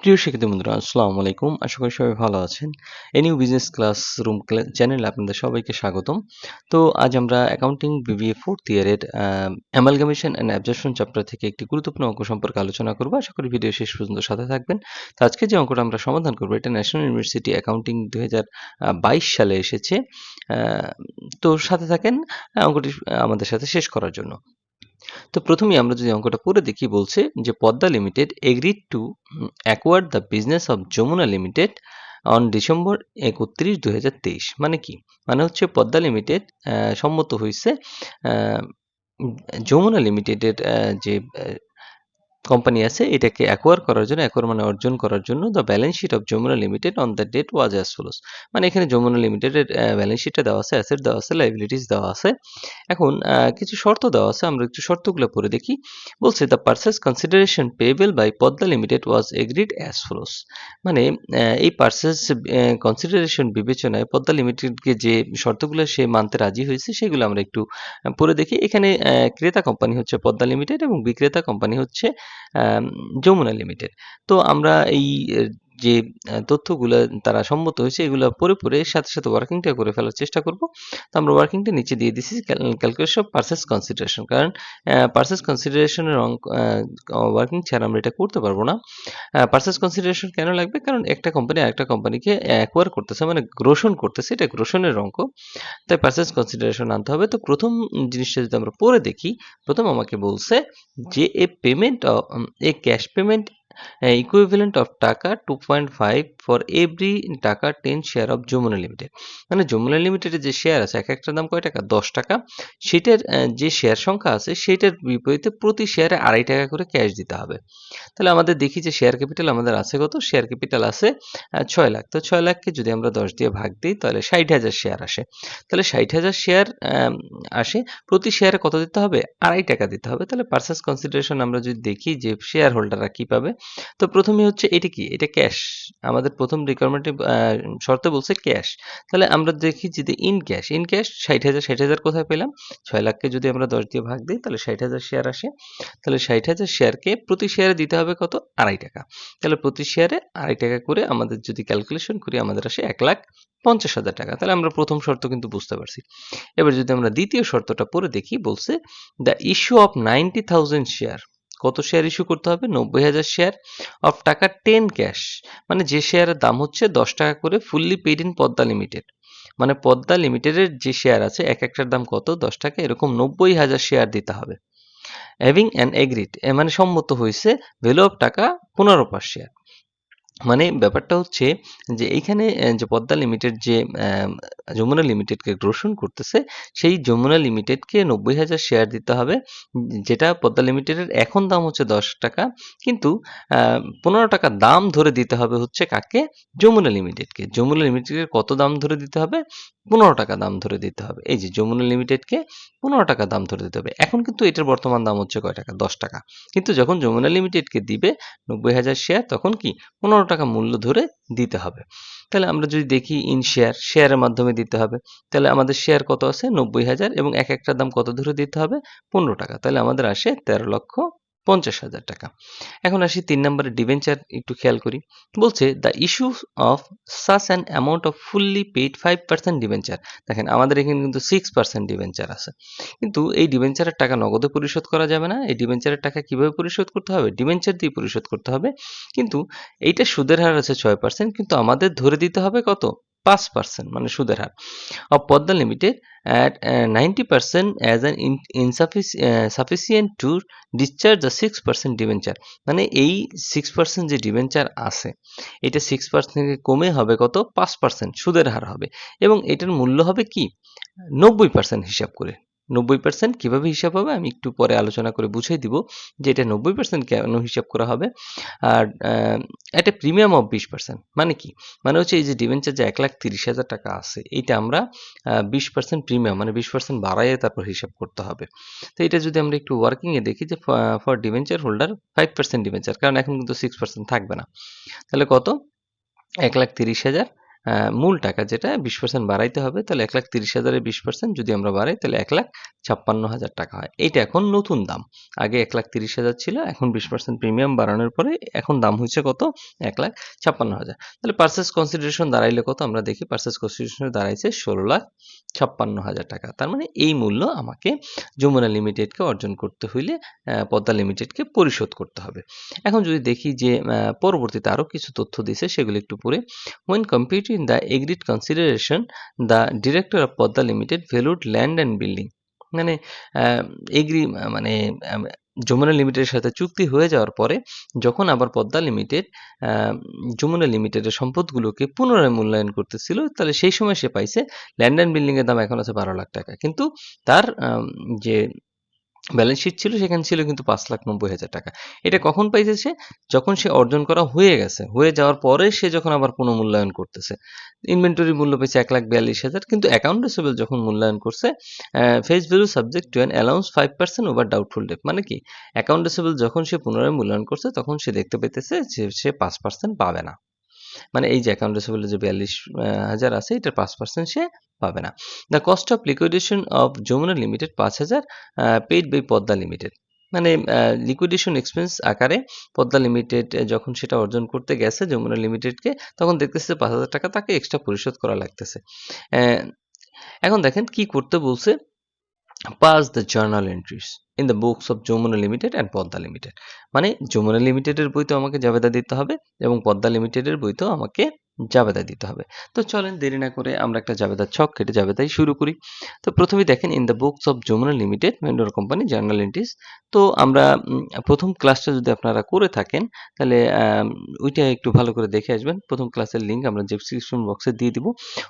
প্রিয় শিক্ষার্থী বন্ধুরা, আসসালামু আলাইকুম। আশা করি সবাই ভালো আছেন। এনিউ বিজনেস ক্লাসরুম চ্যানেলে আপনাদের সবাইকে স্বাগতম। তো আজ আমরা অ্যাকাউন্টিং বিবিএ ফোর্থ ইয়ারের অ্যামালগামেশন অ্যান্ড অ্যাবজর্পশন চ্যাপ্টার থেকে একটি গুরুত্বপূর্ণ অঙ্ক সম্পর্কে আলোচনা করব। আশা করি ভিডিও শেষ পর্যন্ত সাথে থাকবেন। তো আজকে যে অঙ্কটা আমরা সমাধান করব এটা ন্যাশনাল ইউনিভার্সিটি অ্যাকাউন্টিং 2022 সালে এসেছে। তো সাথে থাকেন অঙ্কটি আমাদের সাথে শেষ করার জন্য। তো প্রথমেই আমরা যদি অঙ্কটা পড়ে দেখি, বলছে যে Padma limited agreed to acquire the business of Jamuna limited on December 31, 2023। মানে কি? মানে হচ্ছে পদ্মা লিমিটেড সম্মত হয়েছে যমুনা লিমিটেডের যে কোম্পানি আছে এটাকে অ্যাকোয়ার করার জন্য, অ্যাকোয়ার মানে অর্জন করার জন্য। The balance sheet of Jamuna limited on the date was as follows. মানে এখানে যমুনা লিমিটেডের ব্যালেন্স শিটটা দেওয়া আছে, অ্যাসেট দেওয়া আছে, লাইবিলিটিস দেওয়া আছে। এখন কিছু শর্ত দেওয়া আছে, আমরা একটু শর্তগুলো পড়ে দেখি। বলছে the purchase consideration payable by Padma limited was agreed as follows. মানে এই পারচেস কনসিডারেশন বিবেচনায় পদ্মা লিমিটেডকে যে শর্তগুলো সে মানতে রাজি হয়েছে সেগুলো আমরা একটু পড়ে দেখি। এখানে ক্রেতা কোম্পানি হচ্ছে পদ্মা লিমিটেড এবং বিক্রেতা কোম্পানি হচ্ছে যমুনা লিমিটেড। তো আমরা এই যে তথ্যগুলো তারা সম্মত হয়েছে এগুলো পড়ে এর সাথে সাথে ওয়ার্কিংটা করে ফেলার চেষ্টা করব। তো আমরা ওয়ার্কিংটা নিচে দিয়ে দিচ্ছি, ক্যালকুলেশন অফ পারচেস কনসিডারেশন। কারণ পারচেস কনসিডারেশনের ওয়ার্কিং ছাড়া আমরা এটা করতে পারবো না। পারচেস কনসিডারেশন কেন লাগবে? কারণ একটা কোম্পানি আরেকটা কোম্পানিকে অ্যাকোয়ার করতেছে, মানে গ্রসন করতেছে, এটা গ্রসনের অঙ্ক। তাই পারচেস কনসিডারেশন আনতে হবে। তো প্রথম জিনিসটা যদি আমরা পড়ে দেখি, প্রথম আমাকে বলছে যে এ ক্যাশ পেমেন্ট ইকুইভ্যালেন্ট অফ টাকা 2.5 ফর এভরি টাকা 10 শেয়ার অফ যমুনা লিমিটেড। মানে যমুনা লিমিটেডের যে শেয়ার আছে, এক একটা দাম কয় টাকা? 10 টাকা। সেটার যে শেয়ার সংখ্যা আছে সেটার বিপরীতে প্রতি শেয়ারে 2.5 টাকা করে ক্যাশ দিতে হবে। তাহলে আমাদের দেখি যে শেয়ার ক্যাপিটাল আমাদের আছে কত? শেয়ার ক্যাপিটাল আছে 6 লাখ। তো 6 লাখকে যদি আমরা 10 দিয়ে ভাগ দিই তাহলে 60,000 শেয়ার আসে। তাহলে 60,000 শেয়ার আসে, প্রতি শেয়ারে কত দিতে হবে? 2.5 টাকা দিতে হবে। তাহলে পারচেস কনসিডারেশন আমরা যদি দেখি যে শেয়ার হোল্ডাররা কি পাবে, তো প্রথমেই হচ্ছে এটা কি? এটা ক্যাশ। আমাদের প্রথম রিকোয়ারমেন্টে শর্তে বলছে ক্যাশ। তাহলে আমরা দেখি যদি ইন ক্যাশ 60,000 কোথায় পেলাম? 6 লাখকে যদি আমরা 10 দিয়ে ভাগ দিই তাহলে 60,000 শেয়ার আসে। তাহলে 60,000 শেয়ারকে প্রতি শেয়ারে দিতে হবে কত? 2.5 টাকা। তাহলে প্রতি শেয়ারে 2.5 টাকা করে আমাদের যদি ক্যালকুলেশন করি আমাদের আসে 1,50,000 টাকা। তাহলে আমরা প্রথম শর্ত কিন্তু বুঝতে পারছি। এবার যদি আমরা দ্বিতীয় শর্তটা পড়ে দেখি, বলছে দ্য ইস্যু অফ 90,000 শেয়ার। কত শেয়ার ইস্যু করতে হবে? 90,000 শেয়ার অফ টাকা 10 ক্যাশ। মানে যে শেয়ারের দাম হচ্ছে 10 টাকা করে, fully paid in Padma limited. মানে পদ্মা লিমিটেডের যে শেয়ার আছে এক একটার দাম কত? 10 টাকা, এরকম 90,000 শেয়ার দিতে হবে। হ্যাভিং অ্যান এগ্রিড, মানে সম্মত হয়েছে ভ্যালু অফ টাকা 15 পার শেয়ার। মানে ব্যাপারটা হচ্ছে যে এইখানে যে পদ্মা লিমিটেড যে যমুনা লিমিটেডকে গ্রসন করতেছে, সেই যমুনা লিমিটেডকে 90,000 শেয়ার দিতে হবে। যেটা পদ্মা লিমিটেডের এখন দাম হচ্ছে 10 টাকা, কিন্তু 15 টাকা দাম ধরে দিতে হবে হচ্ছে কাকে? যমুনা লিমিটেডকে। যমুনা লিমিটেডের কত দাম ধরে দিতে হবে? 15 টাকা দাম ধরে দিতে হবে। এই যে যমুনা লিমিটেডকে 15 টাকা দাম ধরে দিতে হবে। এখন কিন্তু এটার বর্তমান দাম হচ্ছে কয় টাকা? 10 টাকা। কিন্তু যখন যমুনা লিমিটেডকে দিবে 90,000 শেয়ার, তখন কি 15 টাকা মূল্য ধরে দিতে হবে। তাহলে আমরা যদি দেখি ইন শেয়ার, শেয়ারের মাধ্যমে দিতে হবে। তাহলে আমাদের শেয়ার কত আছে? 90,000 এবং এক একটার দাম কত ধরে দিতে হবে? 15 টাকা। তাহলে আমাদের আসে 13,50,000 টাকা। এখন আসি 3 নম্বরের ডিবেঞ্চার, একটু খেয়াল করি। বলছে the issue of such an amount of fully paid 5% debenture. দেখেন আমাদের এখানে কিন্তু 6% ডিবেঞ্চার আছে। কিন্তু এই ডিবেঞ্চারের টাকা নগদে পরিশোধ করা যাবে না। এই ডিবেঞ্চারের টাকা কিভাবে পরিশোধ করতে হবে? ডিবেঞ্চার দিয়ে পরিশোধ করতে হবে। কিন্তু এইটা সুদের হার আছে 6%, কিন্তু আমাদের ধরে দিতে হবে কত? 5%, মানে সুদের হার of Podda Limited at 90% as an sufficient to discharge the 6% debenture. মানে এই 6% যে ডিবেঞ্চার আছে এটা 6% থেকে কমে হবে কত? 5% সুদের হার হবে, এবং এটার মূল্য হবে কি? 90% হিসাব করে। 90% কিভাবে হিসাব হবে আমি একটু পরে আলোচনা করে বুঝিয়ে দিব যে এটা 90% কেন হিসাব করা হবে। আর একটা প্রিমিয়াম অফ 20%, মানে কি? মানে হচ্ছে এই যে ডিবেঞ্চার যে 1,30,000 টাকা আছে এইটা আমরা 20% প্রিমিয়াম, মানে 20% বাড়াইয়ে তারপর হিসাব করতে হবে। তো এটা যদি আমরা একটু ওয়ার্কিং এ দেখি যে ফর ডিবেঞ্চার হোল্ডার 5% ডিবেঞ্চার, কারণ এখন কিন্তু 6% থাকবে না। তাহলে কত? 1,30,000 মূল টাকা যেটা 20% বাড়াইতে হবে, তাহলে 1,30,000-এর 20% যদি আমরা বাড়াই তাহলে 1,56,000 টাকা হয়। এইটা এখন নতুন দাম। আগে 1,30,000 ছিল, এখন 20% প্রিমিয়াম বাড়ানোর পরে এখন দাম হয়েছে কত? 1,56,000। তাহলে পারচেজ কনসিডারেশন দাঁড়াইলে কত? আমরা দেখি পারচেজ কনসিডারেশন দাঁড়াইছে 16,56,000 টাকা। তার মানে এই মূল্য আমাকে যমুনা লিমিটেডকে অর্জন করতে হইলে পদ্মা লিমিটেডকে পরিশোধ করতে হবে। এখন যদি দেখি যে পরবর্তীতে আরও কিছু তথ্য দিছে, সেগুলো একটু পড়ে। When computing the agreed consideration, the director of Podda Limited valued land and building. মানে এগ্রি মানে যমুনা লিমিটেডের সাথে চুক্তি হয়ে যাওয়ার পরে যখন আবার পদ্মা লিমিটেড যমুনা লিমিটেডের সম্পদগুলোকে পুনরায় মূল্যায়ন করতেছিল, তাহলে সেই সময় সে পাইছে ল্যান্ড অ্যান্ড বিল্ডিং এর দাম এখন আছে 12 লাখ টাকা, কিন্তু তার যে ব্যালেন্স শিট ছিল সেখানে ছিল কিন্তু 5,90,000 টাকা। এটা কখন পাইছে সে? যখন সে অর্জন করা হয়ে গেছে, হয়ে যাওয়ার পরে সে যখন আবার পুনঃমূল্যায়ন করতেছে। ইনভেন্টরি মূল্য পেয়েছে 1,42,000, কিন্তু অ্যাকাউন্ট রিসিভেবল যখন মূল্যায়ন করছে, face value subject to an allowance 5% over doubtful debt. মানে কি, অ্যাকাউন্ট রিসিভেবল যখন সে পুনরায় মূল্যায়ন করছে তখন সে দেখতে পেতেছে যে সে 5% পাবে না। মানে এই যে অ্যাকাউন্ট রিসিভেবল যে 42,000 আছে, এটার 5% সে পাবে না। The cost of liquidation of Jamuna limited 5,000 paid by Padma limited. মানে লিকুইডেশন এক্সপেন্স আকারে পদ্মা লিমিটেড যখন সেটা অর্জন করতে গেছে যমুনা লিমিটেডকে, তখন দেখতেছে 5,000 টাকা তাকে এক্সট্রা পরিশোধ করা লাগতেছে। এখন দেখেন কি করতে বলছে। Pass the journal entries in the books of Jamuna limited and Padma limited. মানে যমুনা লিমিটেডের বইতেও আমাকে জাবেদা দিতে হবে এবং পদ্মা লিমিটেডের বইতেও আমাকে জাবেদা দিতে হবে। তো চলেন দেরি না করে আমরা একটা জাবেদার ছক কেটে জাবেদাই শুরু করি। তো প্রথমেই দেখেন in the books of Jamuna limited vendor company journal entries. তো আমরা প্রথম ক্লাসটা যদি আপনারা করে থাকেন তাহলে ওইটা একটু ভালো করে দেখে আসবেন। প্রথম ক্লাসের লিঙ্ক আমরা ডেসক্রিপশন বক্সে দিয়ে দিব।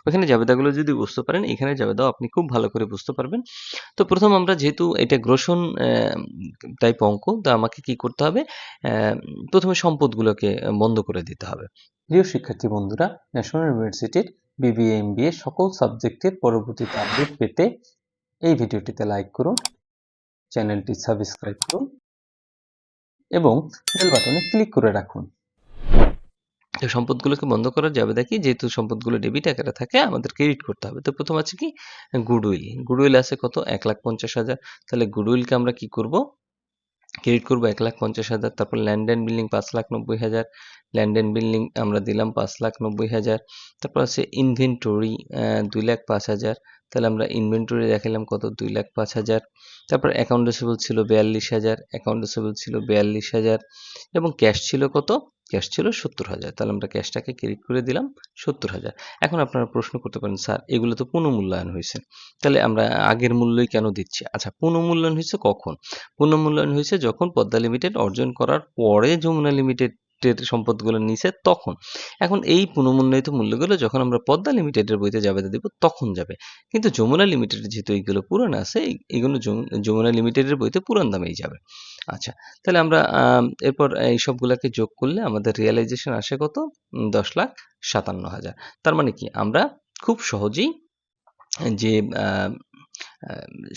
ওখানে জাবেদাগুলো যদি বুঝতে পারেন, এখানে জাবেদাও আপনি খুব ভালো করে বুঝতে পারবেন। তো প্রথম আমরা যেহেতু এটা গ্রসন টাইপ অঙ্ক, তো আমাকে কি করতে হবে? প্রথমে সম্পদগুলোকে বন্ধ করে দিতে হবে। প্রিয় শিক্ষার্থী বন্ধুরা, ন্যাশনাল ইউনিভার্সিটির বিবিএ এমবিএ সকল সাবজেক্টের পরবর্তীতে আপডেট পেতে এই ভিডিওটিতে লাইক করুন, চ্যানেলটি সাবস্ক্রাইব করুন এবং বেল বাটনে ক্লিক করে রাখুন। তো সম্পদগুলোকে বন্ধ করার যাবে দেখি, যেহেতু সম্পদগুলো ডেবিট আকারে থাকে আমাদের ক্রেডিট করতে হবে। তো প্রথম আছে কি? গুডউইল। গুডউইল আছে কত? 1,50,000। তাহলে গুডউইলকে আমরা কি করব? ক্রেডিট করবো 1,50,000। তারপর land and building 5,90,000, land and building আমরা দিলাম 5,90,000। তারপর আছে ইনভেন্টরি 2,05,000, তাহলে আমরা ইনভেন্টরি দেখালাম কত? 2,05,000। তারপর অ্যাকাউন্ট রিসিভেবল ছিল 42,000, অ্যাকাউন্ট রিসিভেবল ছিল 42,000 এবং ক্যাশ ছিল কত? ক্যাশ ছিল 70,000। তাহলে আমরা ক্যাশটাকে ক্রেডিট করে দিলাম 70,000। এখন আপনারা প্রশ্ন করতে পারেন, স্যার এগুলো তো পুনঃমূল্যায়ন হয়েছে, তাহলে আমরা আগের মূল্যই কেন দিচ্ছি? আচ্ছা, পুনঃমূল্যায়ন হয়েছে কখন? পুনঃমূল্যায়ন হয়েছে যখন পদ্মা লিমিটেড অর্জন করার পরে যমুনা লিমিটেডের সম্পদগুলো নিছে তখন। এখন এই পুনঃমূল্যায়িত মূল্যগুলো যখন আমরা পদ্মা লিমিটেডের বইতে জাবেদা দিব তখন যাবে, কিন্তু যমুনা লিমিটেডের যেহেতু এইগুলো পুরান আছে, এইগুলো যমুনা লিমিটেডের বইতে পুরান দামেই যাবে। আচ্ছা, তাহলে আমরা এরপর এই সবগুলাকে যোগ করলে আমাদের রিয়ালাইজেশন আসে কত? 10,57,000। তার মানে কি, আমরা খুব সহজেই যে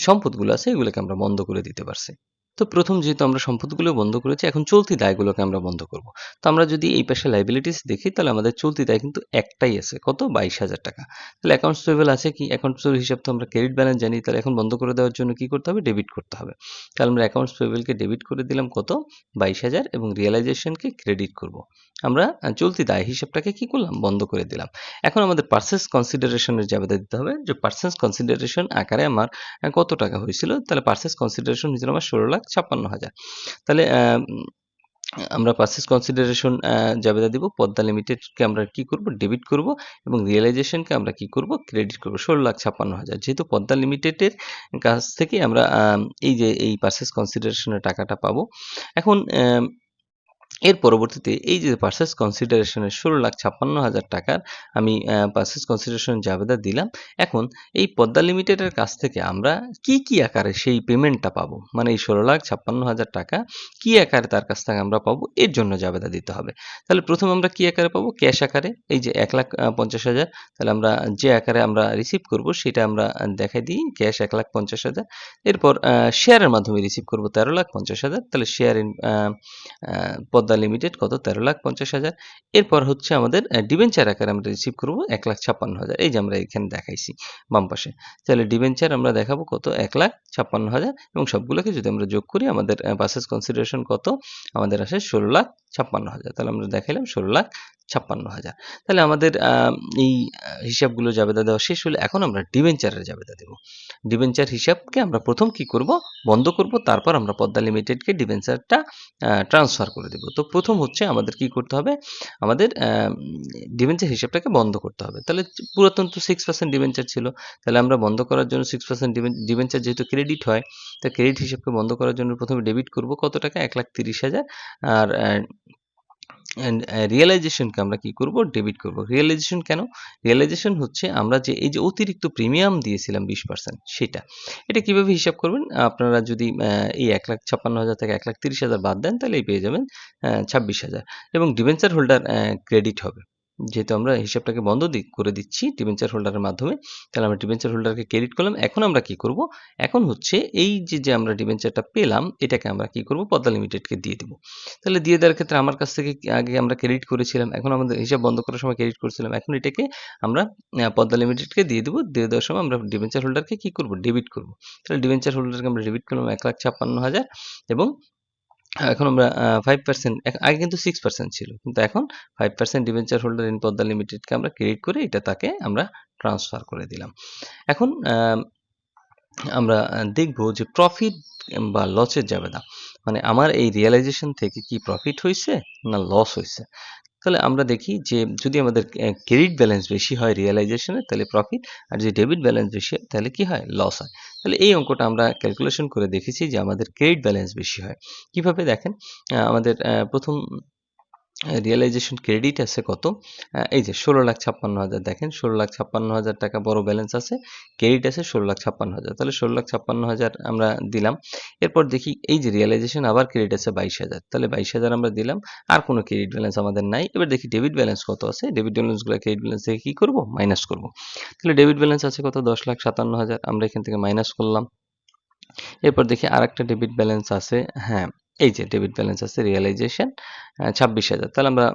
সম্পদগুলো আছে এগুলোকে আমরা বন্ধ করে দিতে পারছি। তো প্রথম যেহেতু আমরা সম্পদগুলো বন্ধ করেছি, এখন চলতি দায়গুলোকে আমরা বন্ধ করব। তো আমরা যদি এই পাশে লাইবিলিটিস দেখি, তাহলে আমাদের চলতি দায় কিন্তু একটাই আছে, কত? 22,000 টাকা। তাহলে অ্যাকাউন্টস পেয়েবল আছে কি? অ্যাকাউন্টস পেয়েবল হিসাব তো আমরা ক্রেডিট ব্যালেন্স জানি, তাহলে এখন বন্ধ করে দেওয়ার জন্য কি করতে হবে? ডেবিট করতে হবে। তাহলে আমরা অ্যাকাউন্টস পেয়েবলকে ডেবিট করে দিলাম কত? 22,000 এবং রিয়ালাইজেশনকে ক্রেডিট করব। আমরা চলতি দায় হিসাবটাকে কি করলাম? বন্ধ করে দিলাম। এখন আমাদের পারচেজ কনসিডারেশনের জাবেদা দিতে হবে যে পারচেজ কনসিডারেশন আকারে আমার কত টাকা হয়েছিল? তাহলে পারচেজ কনসিডারেশন হয়েছিল আমার 16,56,000। তাহলে আমরা পারচেজ কনসিডারেশন জাবেদা দিব। পদ্মা লিমিটেডকে আমরা কি করব? ডেবিট করব এবং রিয়ালাইজেশনকে আমরা কি করব? ক্রেডিট করব 16,56,000। যেহেতু পদ্মা লিমিটেডের কাছ থেকে আমরা এই যে এই পারচেজ কনসিডারেশনের টাকাটা পাবো। এখন এর পরবর্তীতে এই যে পারচেজ কনসিডারেশনের 16,56,000 টাকার আমি পারচেজ কনসিডারেশন জাবেদা দিলাম। এখন এই পদ্মা লিমিটেডের কাছ থেকে আমরা কি আকারে সেই পেমেন্টটা পাবো? মানে এই 16,56,000 টাকা কি আকারে তার কাছ থেকে আমরা পাবো, এর জন্য জাবেদা দিতে হবে। তাহলে প্রথমে আমরা কি আকারে পাবো? ক্যাশ আকারে। এই যে 1,50,000, তাহলে আমরা যে আকারে আমরা রিসিভ করব সেটা আমরা দেখাই দিই, ক্যাশ 1,50,000। এরপর শেয়ারের মাধ্যমে রিসিভ করব 13,50,000। তাহলে share in Padma Padma limited কত 13,50,000। এরপর হচ্ছে আমাদের ডিবেঞ্চার আকারে আমরা রিসিভ করব 1,56,000। এই যে আমরা এখানে দেখাইছি বাম পাশে। তাহলে ডিবেঞ্চার আমরা দেখাবো কত 1,56,000 এবং সবগুলোকে যদি আমরা যোগ করি আমাদের পারচেজ কনসিডারেশন কত আমাদের আসে 16,56,000। তাহলে আমরা দেখাইলাম 16,56,000। তাহলে আমাদের এই হিসাবগুলো জাবেদা দেওয়া শেষ হলে এখন আমরা ডিবেঞ্চারের জাবেদা দেব। ডিবেঞ্চার হিসাবকে আমরা প্রথম কি করব বন্ধ করব, তারপর আমরা পদ্মা লিমিটেডকে ডিবেঞ্চারটা ট্রান্সফার করে দেব। তো প্রথম হচ্ছে আমাদের কি করতে হবে, আমাদের ডিবেঞ্চার হিসাবটাকে বন্ধ করতে হবে। তাহলে পুরাতন তো 6% ডিবেঞ্চার ছিল, তাহলে আমরা বন্ধ করার জন্য 6% ডিবেঞ্চার যেহেতু ক্রেডিট হয়, তো ক্রেডিট হিসাবকে বন্ধ করার জন্য প্রথমে ডেবিট করব কত টাকা 1,30,000 আর রিয়েলাইজেশনকে আমরা কি করব ডেবিট করব। রিয়েলাইজেশন কেন? রিয়েলাইজেশন হচ্ছে আমরা যে এই যে অতিরিক্ত প্রিমিয়াম দিয়েছিলাম 20% সেটা। এটা কিভাবে হিসাব করবেন? আপনারা যদি এই 1,56,000 থেকে 1,30,000 বাদ দেন তাহলেই পেয়ে যাবেন 26,000 এবং ডিবেঞ্চার হোল্ডার ক্রেডিট হবে। যেহেতু আমরা হিসাবটাকে বন্ধ করে দিচ্ছি ডিবেঞ্চার হোল্ডারের মাধ্যমে, তাহলে আমরা ডিবেঞ্চার হোল্ডারকে ক্রেডিট করলাম। এখন আমরা কি করব? এখন হচ্ছে এই যে আমরা ডিবেঞ্চারটা পেলাম এটাকে আমরা কি করব পদ্মা লিমিটেডকে দিয়ে দেব। তাহলে দিয়ে দেওয়ার ক্ষেত্রে আমার কাছ থেকে আগে আমরা ক্রেডিট করেছিলাম, এখন আমাদের হিসাব বন্ধ করার সময় ক্রেডিট করেছিলাম, এখন এটাকে আমরা পদ্মা লিমিটেডকে দিয়ে দেবো। দিয়ে দেওয়ার সময় আমরা ডিবেঞ্চার হোল্ডারকে কি করব ডেবিট করব। তাহলে ডিবেঞ্চার হোল্ডারকে আমরা ডেবিট করলাম 1,56,000 এবং এখন আমরা 5% আগে কিন্তু 6% ছিল, কিন্তু এখন 5% ডিবেঞ্চার হোল্ডার ইন পদ্মা লিমিটেডকে আমরা ক্রেডিট করে এটা তাকে আমরা ট্রান্সফার করে দিলাম। এখন আমরা দেখব যে প্রফিট বা লসের জাবেদা, মানে আমার এই রিয়েলাইজেশন থেকে কি প্রফিট হয়েছে না লস হয়েছে। তাহলে আমরা দেখি যে যদি আমাদের ক্রেডিট ব্যালেন্স বেশি হয় রিয়েলাইজেশনে তাহলে প্রফিট, আর যদি ডেবিট ব্যালেন্স বেশি হয় তাহলে কি হয় লস হয়। তাহলে এই অঙ্কটা আমরা ক্যালকুলেশন করে দেখেছি যে আমাদের ক্রেডিট ব্যালেন্স বেশি হয়। কিভাবে দেখেন, আমাদের প্রথম রিয়েলাইজেশন ক্রেডিট আছে কত, এই যে 16,56,000 দেখেন 16,56,000 টাকা বড় ব্যালেন্স আছে, ক্রেডিট আছে 16,56,000। তাহলে 16,56,000 আমরা দিলাম। এরপর দেখি এই যে রিয়েলাইজেশন আবার ক্রেডিট আছে 22,000, তাহলে 22,000 আমরা দিলাম, আর কোনো ক্রেডিট ব্যালেন্স আমাদের নাই। এবার দেখি ডেবিট ব্যালেন্স কত আছে, ডেবিট ব্যালেন্সগুলো ক্রেডিট ব্যালেন্স থেকে কি করব মাইনাস করব। তাহলে ডেবিট ব্যালেন্স আছে কত 10,57,000, আমরা এখান থেকে মাইনাস করলাম। এরপর দেখি আরেকটা ডেবিট ব্যালেন্স আছে, হ্যাঁ এই যে ডেবিট ব্যালেন্স আছে রিয়েলাইজেশন 26,000, তাহলে আমরা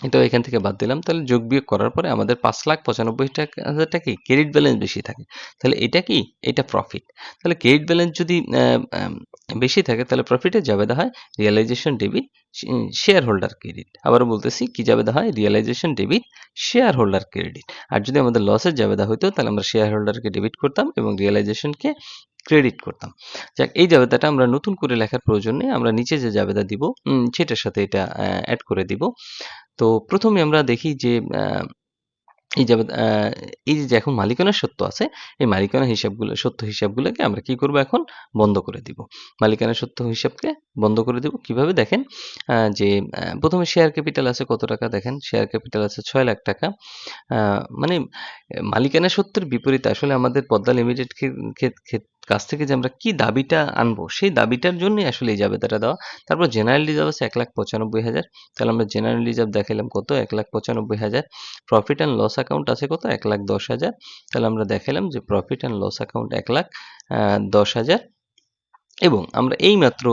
এটাও এখান থেকে বাদ দিলাম। তাহলে যোগ বিয়োগ করার পরে আমাদের 5,95,000 টাকা কি ক্রেডিট ব্যালেন্স বেশি থাকে। তাহলে এটা কি? এটা প্রফিট। তাহলে ক্রেডিট ব্যালেন্স যদি বেশি থাকে তাহলে প্রফিটের জাবেদা হয় realisation debit share holder credit. আবারও বলতেছি কি জাবেদা হয় realisation debit share holder credit. আর যদি আমাদের লসের জাবেদা হইতো তাহলে আমরা শেয়ার হোল্ডারকে ডেবিট করতাম এবং রিয়েলাইজেশনকে ক্রেডিট করতাম। যাক এই জাবেদাটা আমরা নতুন করে লেখার প্রয়োজন নেই, আমরা নিচে যে জাবেদা দিব সেটার সাথে এটা অ্যাড করে দিব। তো প্রথমে আমরা দেখি যে এই যে এই যে এখন মালিকানার সত্ত্ব আছে, এই মালিকানার সত্ত্ব হিসাবগুলোকে আমরা কি করব এখন বন্ধ করে দিব। মালিকানার সত্ত্ব হিসাবকে বন্ধ করে দিব কিভাবে দেখেন, যে প্রথমে শেয়ার ক্যাপিটাল আছে কত টাকা দেখেন, শেয়ার ক্যাপিটাল আছে 6,00,000 টাকা। মানে মালিকানা সত্ত্বের বিপরীতে আসলে আমাদের পদ্মা লিমিটেড কাছ থেকে যে আমরা কি দাবিটা আনবো সেই দাবিটার জন্যই আসলে এই জাবেদাটা দেওয়া। তারপর জেনারেল রিজার্ভ আছে 1,95,000, তাহলে আমরা জেনারেল রিজার্ভ দেখাইলাম কত 1,95,000। প্রফিট অ্যান্ড লস অ্যাকাউন্ট আছে কত 1,10,000, তাহলে আমরা দেখাইলাম যে প্রফিট অ্যান্ড লস অ্যাকাউন্ট 1,10,000 এবং আমরা এইমাত্র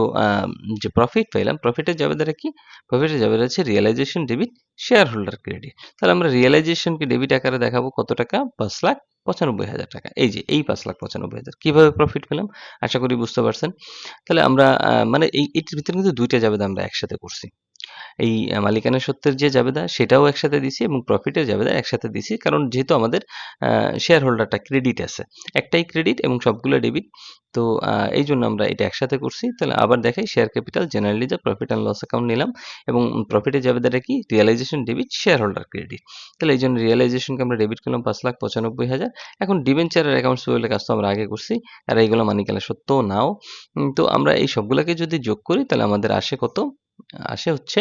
যে প্রফিট পাইলাম প্রফিটের জাবেদাটা কি, প্রফিটের জাবেদা হচ্ছে realisation debit share holder credit. তাহলে আমরা রিয়েলাইজেশনকে ডেবিট আকারে দেখাবো কত টাকা 5,95,000 টাকা। এই যে এই 5,95,000 কিভাবে প্রফিট পেলাম আশা করি বুঝতে পারছেন। তাহলে আমরা মানে এটির ভিতরে কিন্তু দুইটা জাবেদা আমরা একসাথে করছি। এই মালিকানা সত্ত্বের যে জাবেদা সেটাও একসাথে দিছি এবং প্রফিটের জাবেদা একসাথে দিছি, কারণ যেহেতু আমাদের শেয়ার হোল্ডারটা ক্রেডিট আছে, একটাই ক্রেডিট এবং সবগুলো ডেবিট, তো এই জন্য আমরা এটা একসাথে করছি। তাহলে আবার দেখাই share capital general reserve profit and loss account নিলাম এবং প্রফিটের জাবেদাটা কি realisation debit share holder credit. তাহলে এই জন্য রিয়েলাইজেশনকে আমরা ডেবিট করলাম 5,95,000। এখন ডিবেঞ্চারের অ্যাকাউন্টস পেয়েবলের কাজ তো আমরা আগে করছি, আর এইগুলো মালিকানা সত্ত্বেও নাও। তো আমরা এই সবগুলোকে যদি যোগ করি তাহলে আমাদের আসে কত, আসে হচ্ছে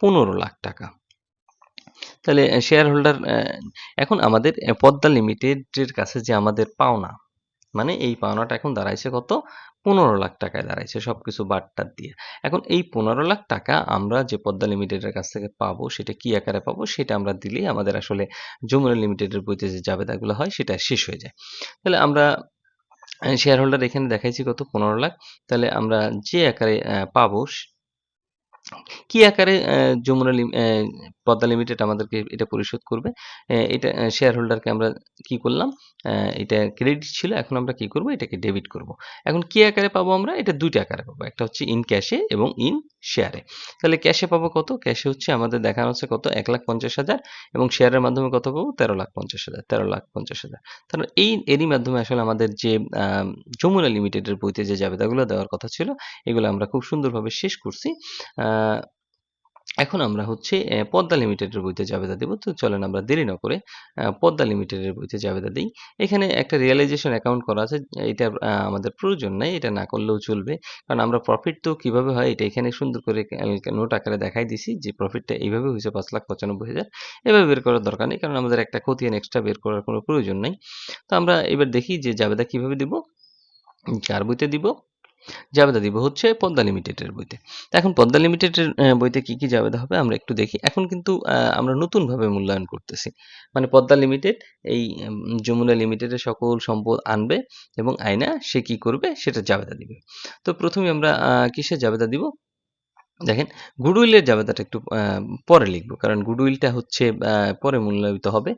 15,00,000 টাকা। তাহলে শেয়ার হোল্ডার এখন আমাদের পদ্মা লিমিটেডের কাছে যে আমাদের পাওনা, মানে এই পাওনাটা এখন দাঁড়াইছে কত 15,00,000 টাকায় দাঁড়াইছে সবকিছু বাদ-টাদ দিয়ে। এখন এই 15,00,000 টাকা আমরা যে পদ্মা লিমিটেডের কাছ থেকে পাবো সেটা কি আকারে পাবো সেটা আমরা দিলেই আমাদের আসলে যমুনা লিমিটেডের বইতে যে জাবেদাগুলো হয় সেটা শেষ হয়ে যায়। তাহলে আমরা শেয়ার হোল্ডার এখানে দেখাইছি কত 15,00,000, তাহলে আমরা যে আকারে পাবো কি আকারে পদ্মা লিমিটেড আমাদেরকে এটা পরিশোধ করবে? এটা শেয়ার হোল্ডারকে আমরা কি করলাম? অ্যা এটা ক্রেডিট ছিল, এখন আমরা কি করব? এটাকে ডেবিট করব। এখন কি আকারে পাবো আমরা? এটা ২ টা আকারে পাবো। একটা হচ্ছে ইন ক্যাশে এবং ইন শেয়ারে। তাহলে ক্যাশে পাবো কত? ক্যাশে হচ্ছে আমাদের দেখানো আছে কত? ১,৫০,০০০ এবং শেয়ারের মাধ্যমে কত পাবো? ১৩,৫০,০০০, ১৩,৫০,০০০। তাহলে এরই মাধ্যমে আসলে আমাদের যে যমুনা লিমিটেডের বইতে যে জাবেদাগুলো দেওয়ার কথা ছিল, এগুলো আমরা খুব সুন্দরভাবে শেষ করছি। আ এখন আমরা হচ্ছে পদ্মা লিমিটেডের বইতে জাবেদা দেব। তো চলেন আমরা দেরি না করে পদ্মা লিমিটেডের বইতে জাবেদা দেই। এখানে একটা রিয়ালাইজেশন অ্যাকাউন্ট করা আছে। এটা আমাদের প্রয়োজন নাই। এটা না করলেও চলবে। কারণ আমরা প্রফিট তো কিভাবে হয় এটা এখানে সুন্দর করে নোট আকারে দেখাই দিছি যে প্রফিটটা এইভাবে হইছে ৫,৯৫,০০০। এভাবে বের করার দরকার নেই। কারণ আমাদের একটা খতিয়ান এক্সট্রা বের করার কোনো প্রয়োজন নাই। তো আমরা এবার দেখি যে জাবেদা কিভাবে দিব? কার বইতে দিব? জাবেদা দিব হচ্ছে পদ্মা লিমিটেডের বইতে। তো এখন পদ্মা লিমিটেডের বইতে কি, কি জাবেদা হবে আমরা একটু দেখি। এখন কিন্তু আমরা নতুনভাবে মূল্যায়ন করতেছি। মানে পদ্মা লিমিটেড এই যমুনা লিমিটেডের সকল সম্পদ আনবে এবং আইনা সে কি করবে? সেটা জাবেদা দিবে। তো ১ম এ আমরা কিসের জাবেদা দিব? দেখেন গুডউইলের জাবেদাটা একটু পরে লিখব। কারণ গুডউইলটা হচ্ছে পরে মূল্যায়িত হবে।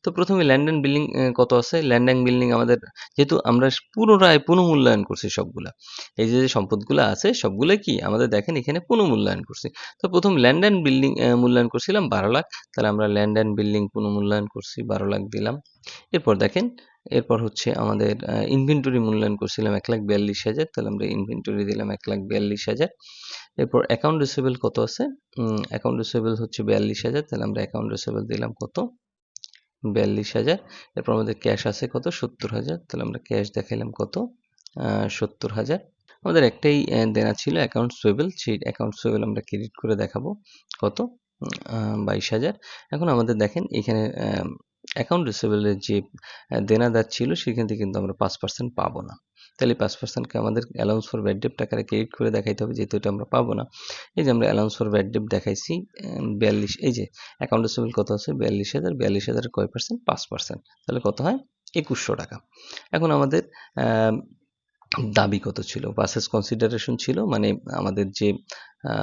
তো ১ম এ ল্যান্ড অ্যান্ড বিল্ডিং কত আছে? ল্যান্ড অ্যান্ড বিল্ডিং আমাদের যেহেতু আমরা পুনরায় পুনঃমূল্যায়ন করছি সবগুলা। এই যে সম্পদগুলা আছে সবগুলাই কি? আমাদের দেখেন এখানে পুনঃমূল্যায়ন করছি। তো ১ম ল্যান্ড অ্যান্ড বিল্ডিং মূল্যায়ন করছিলাম ১২,০০,০০০। তাহলে আমরা ল্যান্ড অ্যান্ড বিল্ডিং পুনঃমূল্যায়ন করছি ১২,০০,০০০ দিলাম। এরপর দেখেন, এরপর হচ্ছে আমাদের ইনভেন্টরি মূল্যায়ন করছিলাম ১,৪২,০০০। তাহলে আমরা ইনভেন্টরি দিলাম ১,৪২,০০০। এরপর অ্যাকাউন্ট রিসিভেবল কত আছে? অ্যাকাউন্ট রিসিভেবল হচ্ছে ৪২,০০০। তাহলে আমরা অ্যাকাউন্ট রিসিভেবল দিলাম কত? ৪২,০০০। এরপর আমাদের ক্যাশ আছে কত? ৭০,০০০। তাহলে আমরা ক্যাশ দেখাইলাম কত? ৭০,০০০। আমাদের একটাই দেনা ছিল অ্যাকাউন্টস পেয়েবল। সেই অ্যাকাউন্টস পেয়েবল আমরা ক্রেডিট করে দেখাবো। কত? ২২,০০০। এখন আমাদের দেখেন এখানে অ্যাকাউন্ট রিসিভেবল এর যে দেনাদার ছিল সেখান থেকে কিন্তু আমরা ৫% পাবো না। তাহলে ৫% কে আমাদের অ্যালাউন্স ফর ব্যাড ডেপ্ট আকারে ক্রেডিট করে দেখাইতে হবে যেহেতু এটা আমরা পাবো না। এই যে আমরা অ্যালাউন্স ফর ব্যাড ডেপ্ট দেখাইছি ৪২ এই যে অ্যাকাউন্ট রিসিভেবল কত আছে? ৪২,০০০। ৪২,০০০ এর কয় পার্সেন্ট? ৫%। তাহলে কত হয়? ৳২১০০। এখন আমাদের আ দাবি কত ছিল? পারচেজ কনসিডারেশন ছিল মানে আমাদের যে আ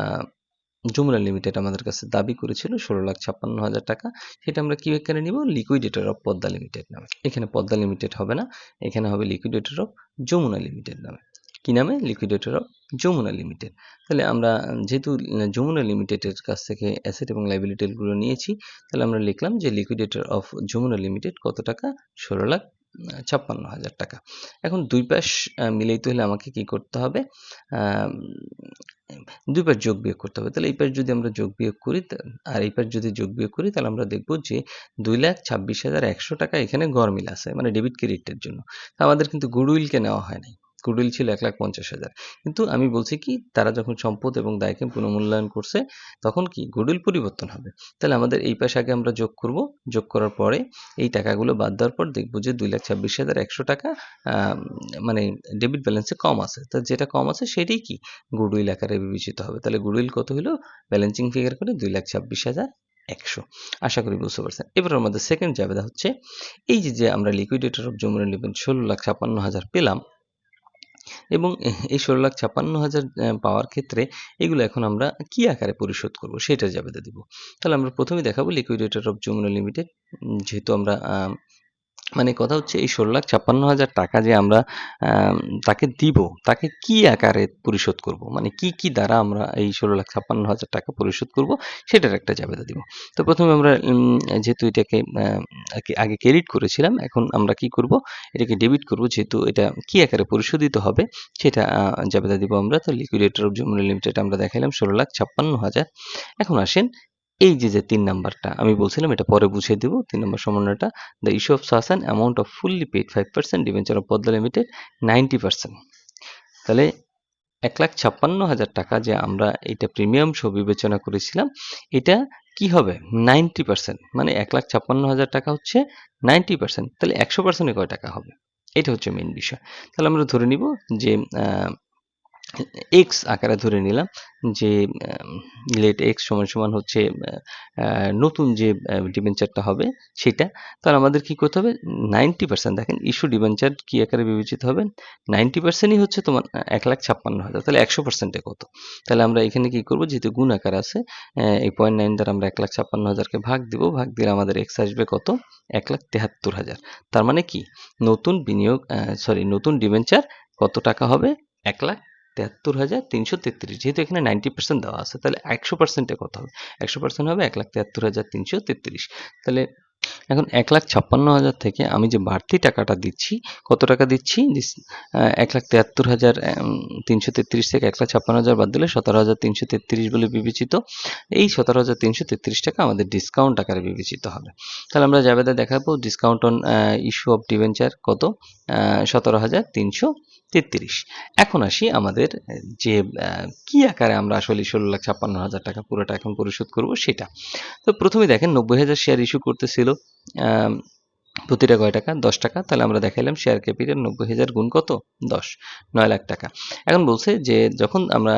যমুনা লিমিটেড আমাদের কাছে দাবি করেছিল ১৬,৫৬,০০০ টাকা। সেটা আমরা কি আকারে নিব? লিকুইডেটর অফ পদ্মা লিমিটেড নামে। এখানে পদ্মা লিমিটেড হবে না। এখানে হবে লিকুইডেটর অফ যমুনা লিমিটেড নামে। কি নামে? লিকুইডেটর অফ যমুনা লিমিটেড। তাহলে আমরা যেহেতু যমুনা লিমিটেডের কাছ থেকে অ্যাসেট এবং লায়াবিলিটি গুলো নিয়েছি, তাহলে আমরা লিখলাম যে লিকুইডেটর অফ যমুনা লিমিটেড কত টাকা? ১৬,৫৬,০০০ টাকা। এখন ২ পাশ মিলাইতে হলে আমাকে কি করতে হবে? আম ২ পাশ যোগ বিয়োগ করতে হবে। তাহলে এই পাশ যদি আমরা যোগ বিয়োগ করি আর এই পাশ যদি যোগ বিয়োগ করি তাহলে আমরা দেখব যে ২,২৬,১০০ টাকা এখানে গড়মিল আছে। মানে ডেবিট ক্রেডিটের জন্য। আমাদের কিন্তু গুডউইলকে নেওয়া হয় নাই। গুডউইল ছিল ১,৫০,০০০। কিন্তু আমি বলছি কি তারা যখন সম্পদ এবং দায়কে পুনঃমূল্যায়ন করছে তখন কি গুডউইল পরিবর্তন হবে। তাহলে আমাদের এই পাশে আগে আমরা যোগ করব। যোগ করার পরে এই টাকাগুলো বাদ দেওয়ার পর দেখব যে ২,২৬,১০০ টাকা মানে ডেবিট ব্যালেন্সে কম আছে। তো যেটা কম আছে সেটাই কি গুডউইল আকারে বিবেচিত হবে। তাহলে গুডউইল কত হইলো? ব্যালেন্সিং ফিগার করে ২,২৬,১০০। আশা করি বুঝতে পারছেন। এবার আমাদের সেকেন্ড জাবেদা হচ্ছে এই যে আমরা লিকুইডেটর অফ যমুনা লিমিটেড ১৬,৫৬,০০০ পেলাম এবং এই ১৬,৫৬,০০০ পাওয়ার ক্ষেত্রে এগুলো এখন আমরা কি আকারে পরিশোধ করব সেটার জাবেদা দিব। তাহলে আমরা ১ম এ দেখাবো লিকুইডেটর অফ যমুনা লিমিটেড যেহেতু আমরা মানে কথা হচ্ছে এই ১৬,৫৬,০০০ টাকা যে আমরা আম তাকে দিব, তাকে কি আকারে পরিশোধ করব? মানে কি, কি দ্বারা আমরা এই ১৬,৫৬,০০০ টাকা পরিশোধ করব সেটার একটা জাবেদা দিব। তো ১ম এ আমরা যেহেতু এটাকে আগে ক্রেডিট করেছিলাম, এখন আমরা কি করব? এটাকে ডেবিট করব যেহেতু এটা কি আকারে পরিশোধিত হবে সেটা জাবেদা দিব আমরা। তো লিকুইডেটর অফ যমুনা লিমিটেড আমরা দেখাইলাম ১৬,৫৬,০০০। এখন আসেন এই যে ৩ নাম্বারটা আমি বলছিলাম এটা পরে বুঝিয়ে দিব। ৩ নম্বর সমন্বয়টা the issue of such an amount of fully paid 5% debenture of Padma limited 90%। তাহলে ১,৫৬,০০০ টাকা যে আমরা এটা প্রিমিয়াম সহ বিবেচনা করেছিলাম, এটা কি হবে? 90% মানে ১,৫৬,০০০ টাকা হচ্ছে 90%। তাহলে ১০০% এ কয় টাকা হবে? এটা হচ্ছে মেইন বিষয়। তাহলে আমরা ধরে নিব যে আ এক্স আকারে ধরে নিলাম যে লেট এক্স সমান সমান হচ্ছে নতুন যে ডিবেঞ্চারটা হবে সেটা। তাহলে আমাদের কি করতে হবে, 90% দেখেন ইস্যু ডিবেঞ্চার কি আকারে বিবেচিত হবে, 90%ই হচ্ছে তোমার 1,56,000। তাহলে 100%-এ কত? তাহলে আমরা এখানে কি করব, যেহেতু গুণ আকার আছে এই 0.9 দ্বারা আমরা 1,56,000-কে ভাগ দিব, ভাগ দিলে আমাদের এক্স আসবে কত, 1,73,000। তার মানে কি, নতুন বিনিয়োগ নতুন ডিবেঞ্চার কত টাকা হবে, 1,73,333। যেহেতু এখানে 90% দেওয়া আছে, তাহলে 100%-এ কত হবে, 100% হবে 1,73,333। তাহলে এখন 1,56,000 থেকে আমি যে বাড়তি টাকাটা দিচ্ছি, কত টাকা দিচ্ছি, 1,73,333 থেকে 1,56,000 বাদ দিলে 17,333 বলে বিবেচিত। এই 17,333 টাকা আমাদের ডিসকাউন্ট আকারে বিবেচিত হবে। তাহলে আমরা জাবেদা দেখাবো discount on issue of debenture কত, 17,333। এখন আসি আমাদের যে কি আকারে আমরা আসলে 16,56,000 টাকা পুরোটা এখন পরিশোধ করব সেটা। তো প্রথমে দেখেন 90,000 শেয়ার ইস্যু করতেছিল, প্রতিটা কয় টাকা, 10 টাকা। তাহলে আমরা দেখাইলাম শেয়ার ক্যাপিটাল 90,000 গুণ কত, 10, 9 লাখ টাকা। এখন বলছে যে যখন আমরা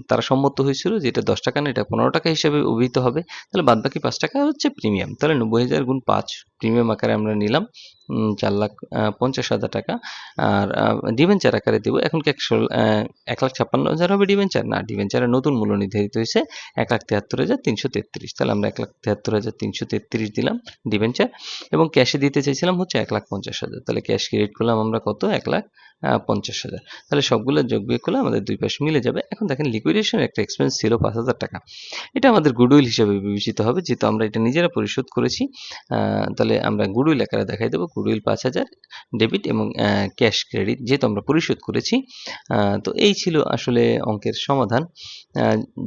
তারা সম্মত হয়েছিল যে এটা 10 টাকা না, এটা 15 টাকা হিসেবে অভিহিত হবে, তাহলে বাদ বাকি 5 টাকা হচ্ছে প্রিমিয়াম। তাহলে 90,000 গুণ 5 প্রিমিয়াম আকারে আমরা নিলাম 4,50,000 টাকা। আর ডিবেঞ্চার আকারে দেবো। এখন কি 1,56,000 হবে ডিবেঞ্চার? না, ডিবেঞ্চারের নতুন মূল্য নির্ধারিত হয়েছে 1,73,333। তাহলে আমরা 1,73,333 দিলাম ডিবেঞ্চার, এবং ক্যাশে দিতে চাইছিলাম হচ্ছে 1,50,000। তাহলে ক্যাশ ক্রেডিট করলাম আমরা কত, 1,50,000। তাহলে সবগুলো যোগ বিয়োগ করলে আমাদের দুই পাশে মিলে যাবে। এখন দেখেন লিকুইডেশন একটা এক্সপেন্স ছিল 5,000 টাকা, এটা আমাদের গুডউইল হিসেবে বিবেচিত হবে, যেহেতু আমরা এটা নিজেরা পরিশোধ করেছি। তাহলে আমরা গুডউইল আকারে দেখাই দেবো, গুডউইল 5,000 ডেবিট এবং ক্যাশ ক্রেডিট যেহেতু আমরা পরিশোধ করেছি। তো এই ছিল আসলে অঙ্কের সমাধান।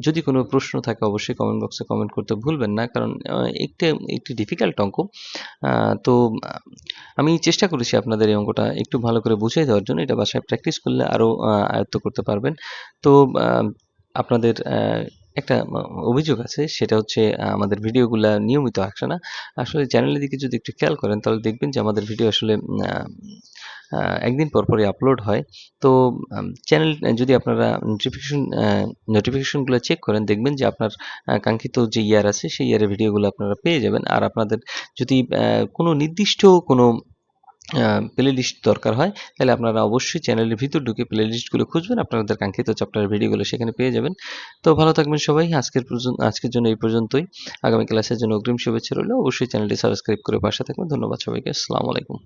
যদি কোনো প্রশ্ন থাকে অবশ্যই কমেন্ট বক্সে কমেন্ট করতে ভুলবেন না, কারণ একটি ডিফিকাল্ট অঙ্ক। তো আমি চেষ্টা করেছি আপনাদের এই অঙ্কটা একটু ভালো করে বুঝিয়ে দেওয়ার জন্য। এটা বাসায় প্র্যাকটিস করলে আরও আয়ত্ত করতে পারবেন। তো আপনাদের একটা অভিযোগ আছে, সেটা হচ্ছে আমাদের ভিডিওগুলা নিয়মিত আসে না। আসলে চ্যানেলের দিকে যদি একটু খেয়াল করেন তাহলে দেখবেন যে আমাদের ভিডিও আসলে একদিন পর পরই আপলোড হয়। তো চ্যানেল যদি আপনারা নোটিফিকেশনগুলো চেক করেন, দেখবেন যে আপনার কাঙ্ক্ষিত যে ইয়ার আছে সেই ইয়ারের ভিডিওগুলো আপনারা পেয়ে যাবেন। আর আপনাদের যদি কোনো নির্দিষ্ট কোনো প্লেলিস্ট দরকার হয়, তাহলে আপনারা অবশ্যই চ্যানেলের ভিতর ঢুকে প্লেলিস্টগুলো খুঁজবেন, আপনাদের কাঙ্ক্ষিত চ্যাপ্টারের ভিডিওগুলো সেখানে পেয়ে যাবেন। তো ভালো থাকবেন সবাই। আজকের জন্য এই পর্যন্তই। আগামী ক্লাসের জন্য অগ্রিম শুভেচ্ছা রইল। অবশ্যই চ্যানেলটি সাবস্ক্রাইব করে পাশে থাকবেন। ধন্যবাদ সবাইকে। আসসালামু আলাইকুম।